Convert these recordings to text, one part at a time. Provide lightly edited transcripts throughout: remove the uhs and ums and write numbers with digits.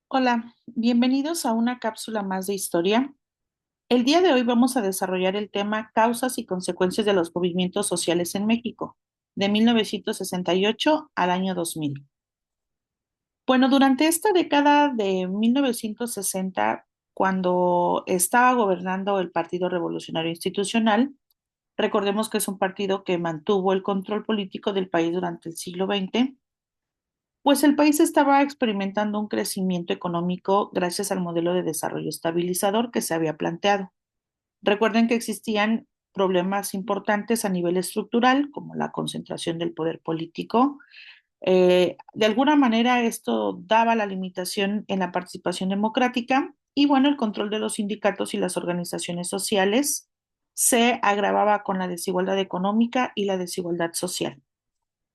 Hola, bienvenidos a una cápsula más de historia. El día de hoy vamos a desarrollar el tema Causas y consecuencias de los movimientos sociales en México, de 1968 al año 2000. Bueno, durante esta década de 1960, cuando estaba gobernando el Partido Revolucionario Institucional, recordemos que es un partido que mantuvo el control político del país durante el siglo XX. Pues el país estaba experimentando un crecimiento económico gracias al modelo de desarrollo estabilizador que se había planteado. Recuerden que existían problemas importantes a nivel estructural, como la concentración del poder político. De alguna manera esto daba la limitación en la participación democrática y bueno, el control de los sindicatos y las organizaciones sociales se agravaba con la desigualdad económica y la desigualdad social.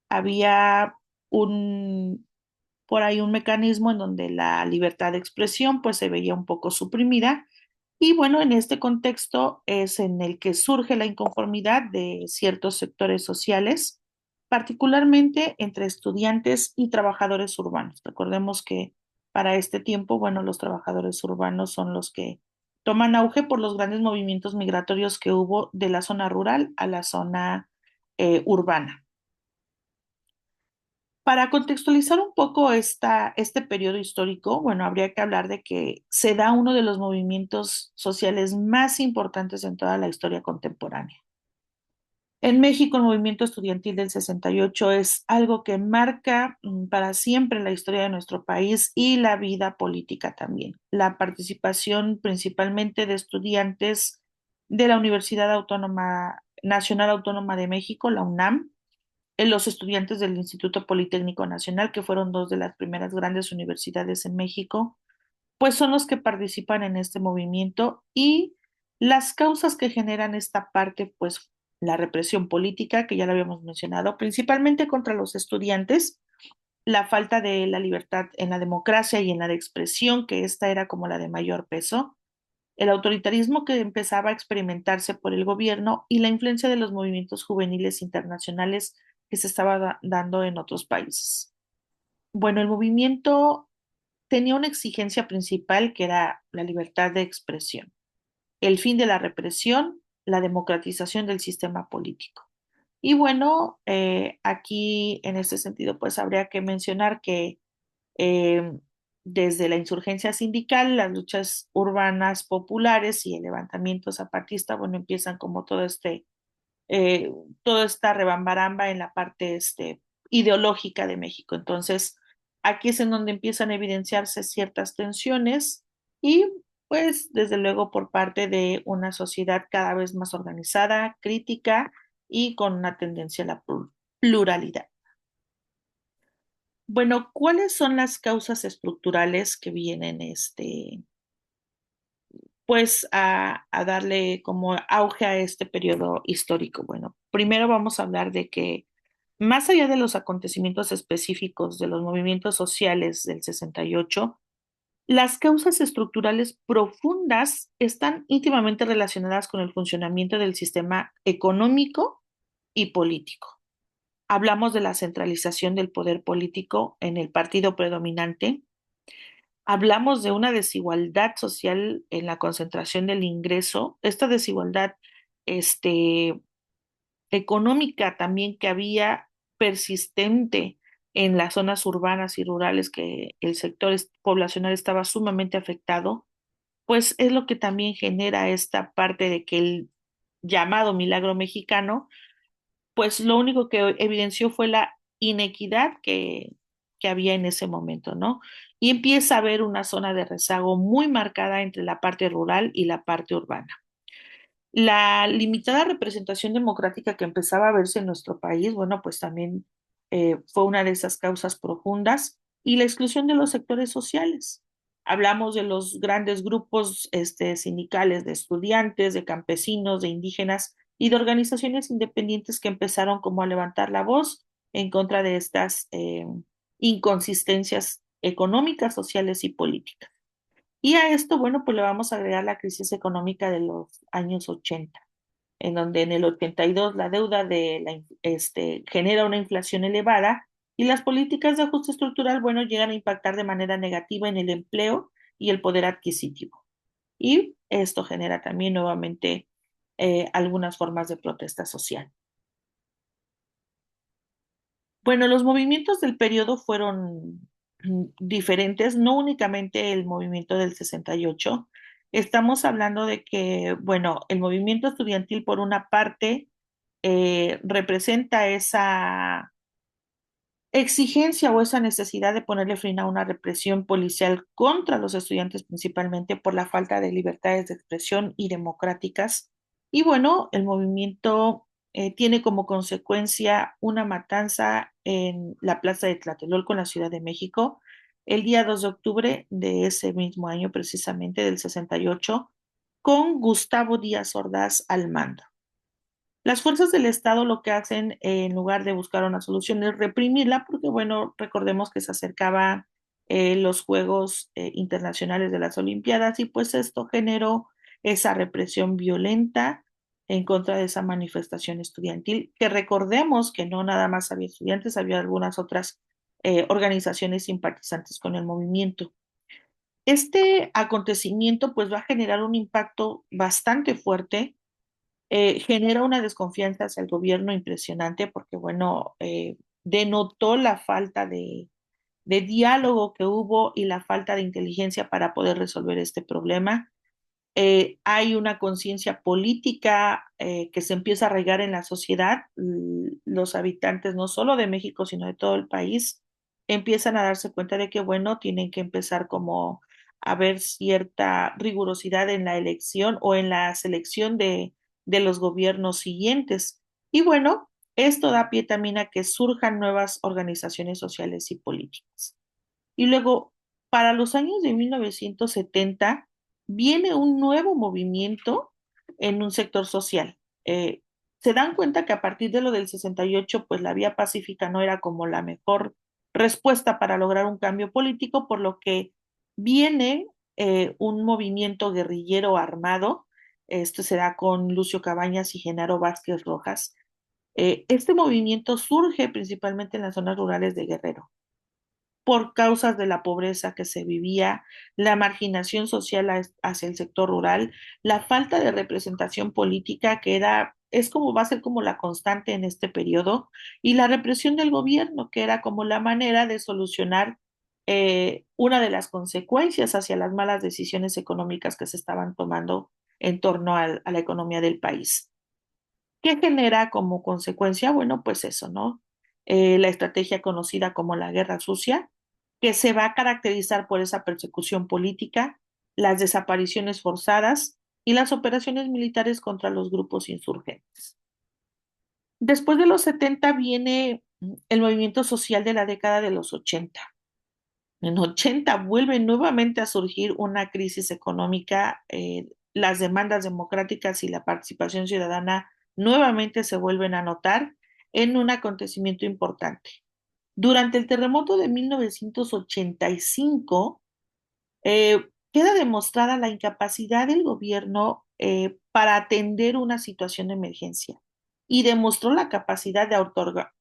Había un por ahí un mecanismo en donde la libertad de expresión pues se veía un poco suprimida y bueno, en este contexto es en el que surge la inconformidad de ciertos sectores sociales, particularmente entre estudiantes y trabajadores urbanos. Recordemos que para este tiempo, bueno, los trabajadores urbanos son los que toman auge por los grandes movimientos migratorios que hubo de la zona rural a la zona urbana. Para contextualizar un poco este periodo histórico, bueno, habría que hablar de que se da uno de los movimientos sociales más importantes en toda la historia contemporánea. En México, el movimiento estudiantil del 68 es algo que marca para siempre la historia de nuestro país y la vida política también. La participación principalmente de estudiantes de la Universidad Autónoma Nacional Autónoma de México, la UNAM, en los estudiantes del Instituto Politécnico Nacional, que fueron dos de las primeras grandes universidades en México, pues son los que participan en este movimiento y las causas que generan esta parte, pues la represión política, que ya lo habíamos mencionado, principalmente contra los estudiantes, la falta de la libertad en la democracia y en la de expresión, que esta era como la de mayor peso, el autoritarismo que empezaba a experimentarse por el gobierno y la influencia de los movimientos juveniles internacionales que se estaba dando en otros países. Bueno, el movimiento tenía una exigencia principal que era la libertad de expresión, el fin de la represión, la democratización del sistema político. Y bueno, aquí en este sentido, pues habría que mencionar que eh, desde la insurgencia sindical, las luchas urbanas populares y el levantamiento zapatista, bueno, empiezan como eh, toda esta rebambaramba en la parte ideológica de México. Entonces, aquí es en donde empiezan a evidenciarse ciertas tensiones y pues desde luego por parte de una sociedad cada vez más organizada, crítica y con una tendencia a la pluralidad. Bueno, ¿cuáles son las causas estructurales que vienen pues a darle como auge a este periodo histórico? Bueno, primero vamos a hablar de que más allá de los acontecimientos específicos de los movimientos sociales del 68, las causas estructurales profundas están íntimamente relacionadas con el funcionamiento del sistema económico y político. Hablamos de la centralización del poder político en el partido predominante. Hablamos de una desigualdad social en la concentración del ingreso. Esta desigualdad, este, económica también que había persistente en las zonas urbanas y rurales que el sector poblacional estaba sumamente afectado, pues es lo que también genera esta parte de que el llamado milagro mexicano, pues lo único que evidenció fue la inequidad que había en ese momento, ¿no? Y empieza a haber una zona de rezago muy marcada entre la parte rural y la parte urbana. La limitada representación democrática que empezaba a verse en nuestro país, bueno, pues también fue una de esas causas profundas y la exclusión de los sectores sociales. Hablamos de los grandes grupos sindicales de estudiantes, de campesinos, de indígenas y de organizaciones independientes que empezaron como a levantar la voz en contra de estas inconsistencias económicas, sociales y políticas. Y a esto, bueno, pues le vamos a agregar la crisis económica de los años 80, en donde en el 82 la deuda genera una inflación elevada Y las políticas de ajuste estructural, bueno, llegan a impactar de manera negativa en el empleo y el poder adquisitivo. Y esto genera también nuevamente algunas formas de protesta social. Bueno, los movimientos del periodo fueron diferentes, no únicamente el movimiento del 68. Estamos hablando de que, bueno, el movimiento estudiantil por una parte representa esa exigencia o esa necesidad de ponerle fin a una represión policial contra los estudiantes, principalmente por la falta de libertades de expresión y democráticas. Y bueno, el movimiento tiene como consecuencia una matanza en la plaza de Tlatelolco, en la Ciudad de México, el día 2 de octubre de ese mismo año, precisamente del 68, con Gustavo Díaz Ordaz al mando. Las fuerzas del Estado lo que hacen, en lugar de buscar una solución, es reprimirla, porque, bueno, recordemos que se acercaban los Juegos Internacionales de las Olimpiadas y pues esto generó esa represión violenta en contra de esa manifestación estudiantil, que recordemos que no nada más había estudiantes, había algunas otras organizaciones simpatizantes con el movimiento. Este acontecimiento pues va a generar un impacto bastante fuerte, genera una desconfianza hacia el gobierno impresionante porque, bueno, denotó la falta de diálogo que hubo y la falta de inteligencia para poder resolver este problema. Hay una conciencia política que se empieza a arraigar en la sociedad. Los habitantes no solo de México, sino de todo el país, empiezan a darse cuenta de que, bueno, tienen que empezar como a ver cierta rigurosidad en la elección o en la selección de los gobiernos siguientes. Y bueno, esto da pie también a que surjan nuevas organizaciones sociales y políticas. Y luego, para los años de 1970, viene un nuevo movimiento en un sector social. Se dan cuenta que a partir de lo del 68, pues la vía pacífica no era como la mejor respuesta para lograr un cambio político, por lo que viene un movimiento guerrillero armado. Esto se da con Lucio Cabañas y Genaro Vázquez Rojas. Este movimiento surge principalmente en las zonas rurales de Guerrero por causas de la pobreza que se vivía, la marginación social hacia el sector rural, la falta de representación política que era, es como va a ser como la constante en este periodo, y la represión del gobierno, que era como la manera de solucionar una de las consecuencias hacia las malas decisiones económicas que se estaban tomando en torno a la economía del país. ¿Qué genera como consecuencia? Bueno, pues eso, ¿no? La estrategia conocida como la guerra sucia, que se va a caracterizar por esa persecución política, las desapariciones forzadas y las operaciones militares contra los grupos insurgentes. Después de los 70 viene el movimiento social de la década de los 80. En 80 vuelve nuevamente a surgir una crisis económica, las demandas democráticas y la participación ciudadana nuevamente se vuelven a notar en un acontecimiento importante. Durante el terremoto de 1985, queda demostrada la incapacidad del gobierno para atender una situación de emergencia y demostró la capacidad de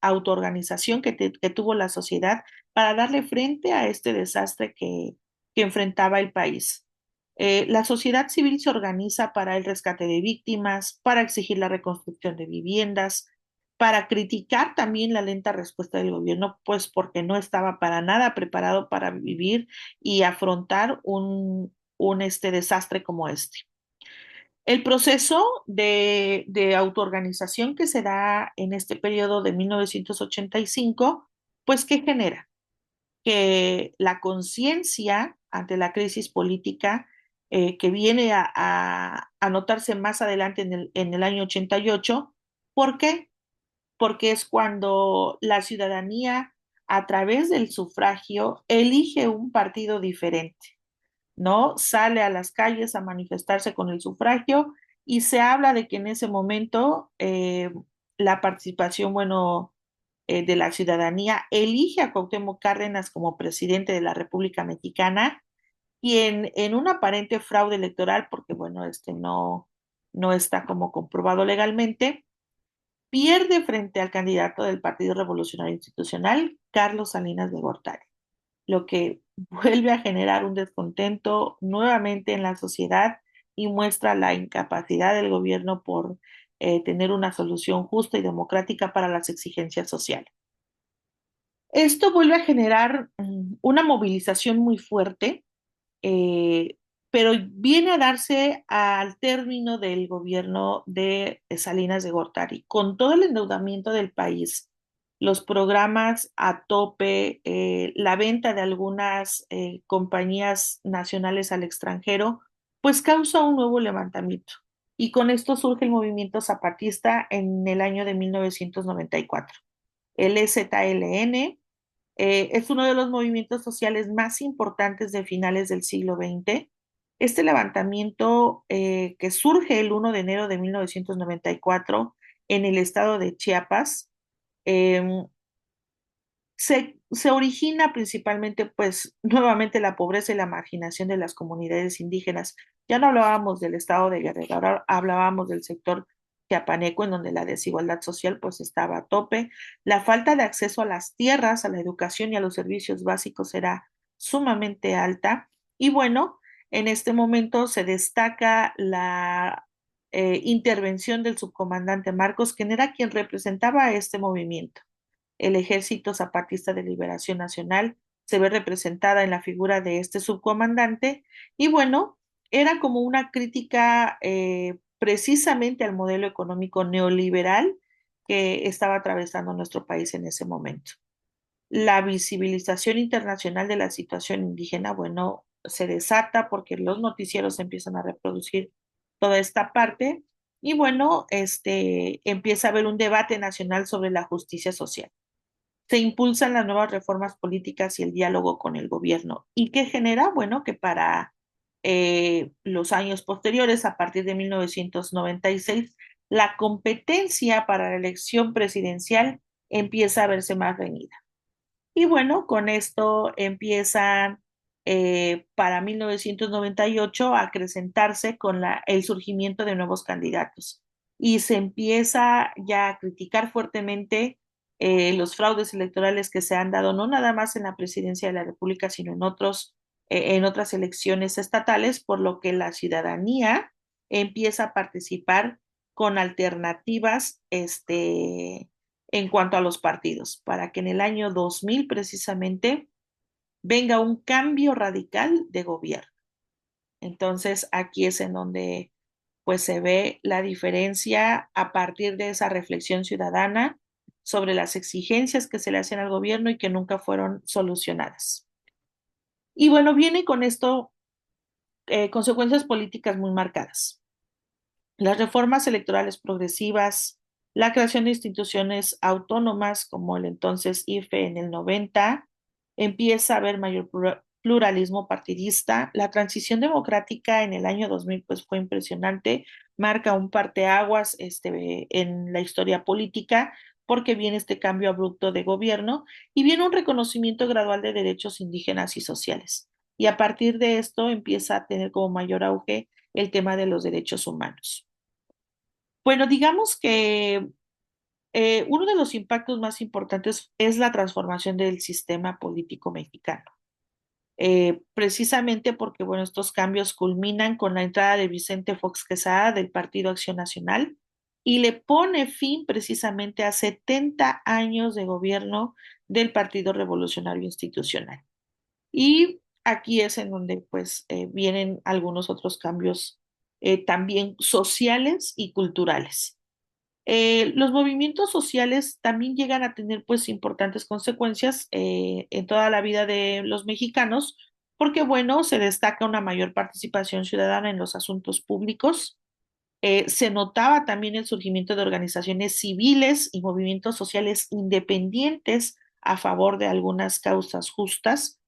autoorganización que tuvo la sociedad para darle frente a este desastre que enfrentaba el país. La sociedad civil se organiza para el rescate de víctimas, para exigir la reconstrucción de viviendas, para criticar también la lenta respuesta del gobierno, pues porque no estaba para nada preparado para vivir y afrontar un desastre como este. El proceso de autoorganización que se da en este periodo de 1985, pues, ¿qué genera? Que la conciencia ante la crisis política que viene a notarse más adelante en el año 88. ¿Por qué? Porque es cuando la ciudadanía, a través del sufragio, elige un partido diferente, ¿no? Sale a las calles a manifestarse con el sufragio y se habla de que en ese momento la participación, bueno, de la ciudadanía elige a Cuauhtémoc Cárdenas como presidente de la República Mexicana y en un aparente fraude electoral, porque bueno, no está como comprobado legalmente, pierde frente al candidato del Partido Revolucionario Institucional, Carlos Salinas de Gortari, lo que vuelve a generar un descontento nuevamente en la sociedad y muestra la incapacidad del gobierno por tener una solución justa y democrática para las exigencias sociales. Esto vuelve a generar una movilización muy fuerte, eh, pero viene a darse al término del gobierno de Salinas de Gortari, con todo el endeudamiento del país, los programas a tope, la venta de algunas compañías nacionales al extranjero, pues causa un nuevo levantamiento. Y con esto surge el movimiento zapatista en el año de 1994. El EZLN es uno de los movimientos sociales más importantes de finales del siglo XX. Este levantamiento que surge el 1 de enero de 1994 en el estado de Chiapas, eh, se origina principalmente, pues, nuevamente la pobreza y la marginación de las comunidades indígenas. Ya no hablábamos del estado de Guerrero, ahora hablábamos del sector chiapaneco, en donde la desigualdad social, pues, estaba a tope. La falta de acceso a las tierras, a la educación y a los servicios básicos era sumamente alta. Y bueno, en este momento se destaca la intervención del subcomandante Marcos, quien era quien representaba a este movimiento. El Ejército Zapatista de Liberación Nacional se ve representada en la figura de este subcomandante y bueno, era como una crítica precisamente al modelo económico neoliberal que estaba atravesando nuestro país en ese momento. La visibilización internacional de la situación indígena, bueno, se desata porque los noticieros empiezan a reproducir toda esta parte y bueno, empieza a haber un debate nacional sobre la justicia social. Se impulsan las nuevas reformas políticas y el diálogo con el gobierno. ¿Y qué genera? Bueno, que para los años posteriores, a partir de 1996, la competencia para la elección presidencial empieza a verse más reñida. Y bueno, con esto empiezan para 1998 a acrecentarse con el surgimiento de nuevos candidatos y se empieza ya a criticar fuertemente los fraudes electorales que se han dado no nada más en la presidencia de la República, sino en otras elecciones estatales, por lo que la ciudadanía empieza a participar con alternativas en cuanto a los partidos, para que en el año 2000 precisamente venga un cambio radical de gobierno. Entonces, aquí es en donde pues se ve la diferencia a partir de esa reflexión ciudadana sobre las exigencias que se le hacen al gobierno y que nunca fueron solucionadas. Y bueno, viene con esto consecuencias políticas muy marcadas. Las reformas electorales progresivas, la creación de instituciones autónomas como el entonces IFE en el 90, empieza a haber mayor pluralismo partidista. La transición democrática en el año 2000 pues fue impresionante, marca un parteaguas en la historia política porque viene este cambio abrupto de gobierno y viene un reconocimiento gradual de derechos indígenas y sociales. Y a partir de esto empieza a tener como mayor auge el tema de los derechos humanos. Bueno, digamos que uno de los impactos más importantes es la transformación del sistema político mexicano. Precisamente porque, bueno, estos cambios culminan con la entrada de Vicente Fox Quesada del Partido Acción Nacional y le pone fin precisamente a 70 años de gobierno del Partido Revolucionario Institucional. Y aquí es en donde, pues, vienen algunos otros cambios también sociales y culturales. Los movimientos sociales también llegan a tener pues importantes consecuencias en toda la vida de los mexicanos, porque bueno, se destaca una mayor participación ciudadana en los asuntos públicos. Se notaba también el surgimiento de organizaciones civiles y movimientos sociales independientes a favor de algunas causas justas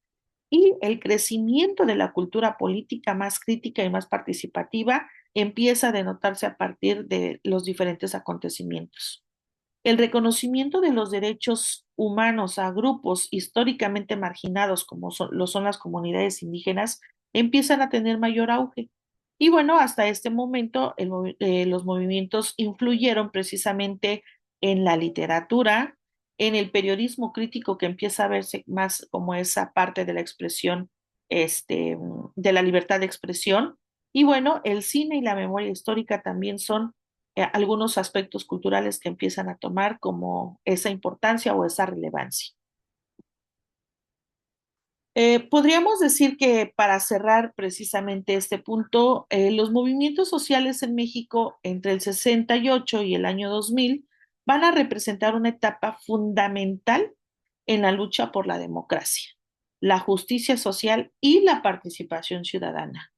y el crecimiento de la cultura política más crítica y más participativa empieza a denotarse a partir de los diferentes acontecimientos. El reconocimiento de los derechos humanos a grupos históricamente marginados, como lo son las comunidades indígenas, empiezan a tener mayor auge. Y bueno, hasta este momento los movimientos influyeron precisamente en la literatura, en el periodismo crítico que empieza a verse más como esa parte de la expresión, de la libertad de expresión. Y bueno, el cine y la memoria histórica también son algunos aspectos culturales que empiezan a tomar como esa importancia o esa relevancia. Podríamos decir que para cerrar precisamente este punto, los movimientos sociales en México entre el 68 y el año 2000 van a representar una etapa fundamental en la lucha por la democracia, la justicia social y la participación ciudadana.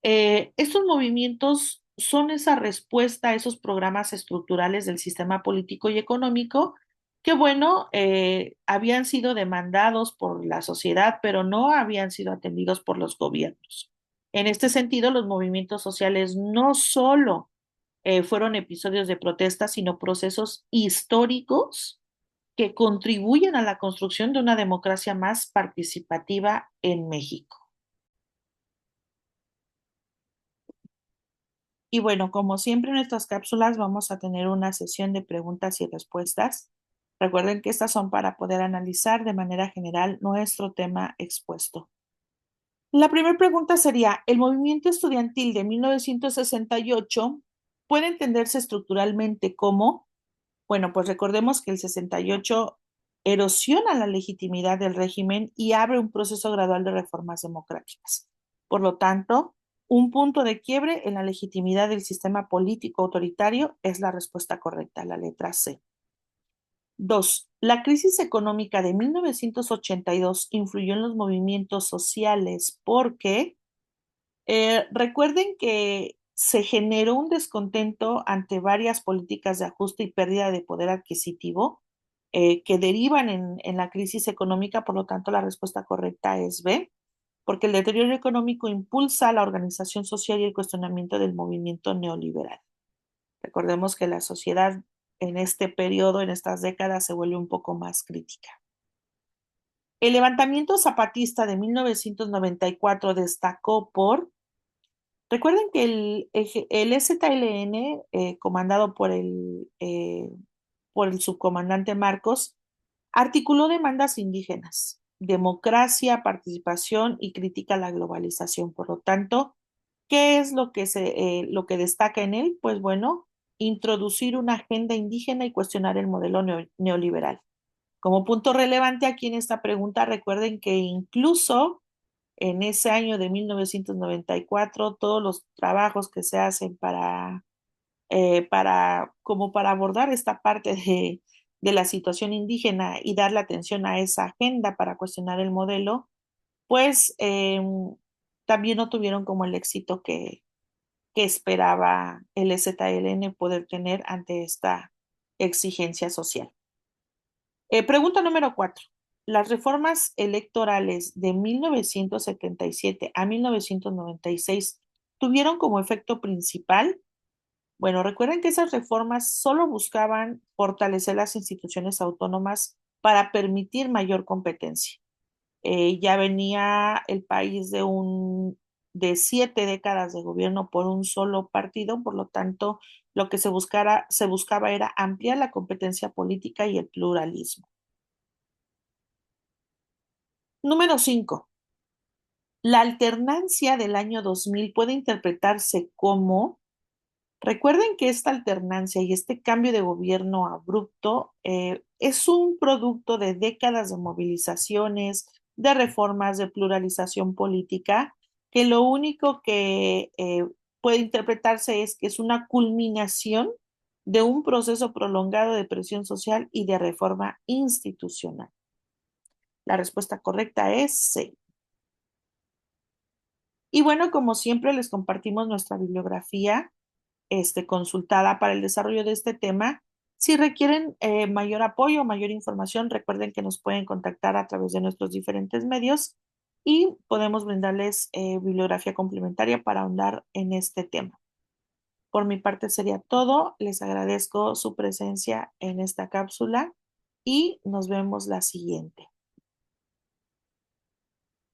Estos movimientos son esa respuesta a esos programas estructurales del sistema político y económico que, bueno, habían sido demandados por la sociedad, pero no habían sido atendidos por los gobiernos. En este sentido, los movimientos sociales no solo fueron episodios de protesta, sino procesos históricos que contribuyen a la construcción de una democracia más participativa en México. Y bueno, como siempre en estas cápsulas vamos a tener una sesión de preguntas y respuestas. Recuerden que estas son para poder analizar de manera general nuestro tema expuesto. La primera pregunta sería, ¿el movimiento estudiantil de 1968 puede entenderse estructuralmente como? Bueno, pues recordemos que el 68 erosiona la legitimidad del régimen y abre un proceso gradual de reformas democráticas. Por lo tanto, un punto de quiebre en la legitimidad del sistema político autoritario es la respuesta correcta, la letra C. Dos, la crisis económica de 1982 influyó en los movimientos sociales porque recuerden que se generó un descontento ante varias políticas de ajuste y pérdida de poder adquisitivo que derivan en la crisis económica, por lo tanto la respuesta correcta es B, porque el deterioro económico impulsa la organización social y el cuestionamiento del movimiento neoliberal. Recordemos que la sociedad en este periodo, en estas décadas, se vuelve un poco más crítica. El levantamiento zapatista de 1994 destacó por. Recuerden que el EZLN, comandado por el subcomandante Marcos, articuló demandas indígenas, democracia, participación y crítica a la globalización. Por lo tanto, ¿qué es lo que destaca en él? Pues bueno, introducir una agenda indígena y cuestionar el modelo neoliberal. Como punto relevante aquí en esta pregunta, recuerden que incluso en ese año de 1994, todos los trabajos que se hacen como para abordar esta parte de la situación indígena y darle atención a esa agenda para cuestionar el modelo, pues también no tuvieron como el éxito que esperaba el EZLN poder tener ante esta exigencia social. Pregunta número 4. Las reformas electorales de 1977 a 1996 tuvieron como efecto principal, bueno, recuerden que esas reformas solo buscaban fortalecer las instituciones autónomas para permitir mayor competencia. Ya venía el país de 7 décadas de gobierno por un solo partido, por lo tanto, lo que se buscaba era ampliar la competencia política y el pluralismo. Número 5. La alternancia del año 2000 puede interpretarse como, recuerden que esta alternancia y este cambio de gobierno abrupto es un producto de décadas de movilizaciones, de reformas, de pluralización política, que lo único que puede interpretarse es que es una culminación de un proceso prolongado de presión social y de reforma institucional. La respuesta correcta es C. Y bueno, como siempre, les compartimos nuestra bibliografía consultada para el desarrollo de este tema. Si requieren mayor apoyo o mayor información, recuerden que nos pueden contactar a través de nuestros diferentes medios y podemos brindarles bibliografía complementaria para ahondar en este tema. Por mi parte sería todo. Les agradezco su presencia en esta cápsula y nos vemos la siguiente.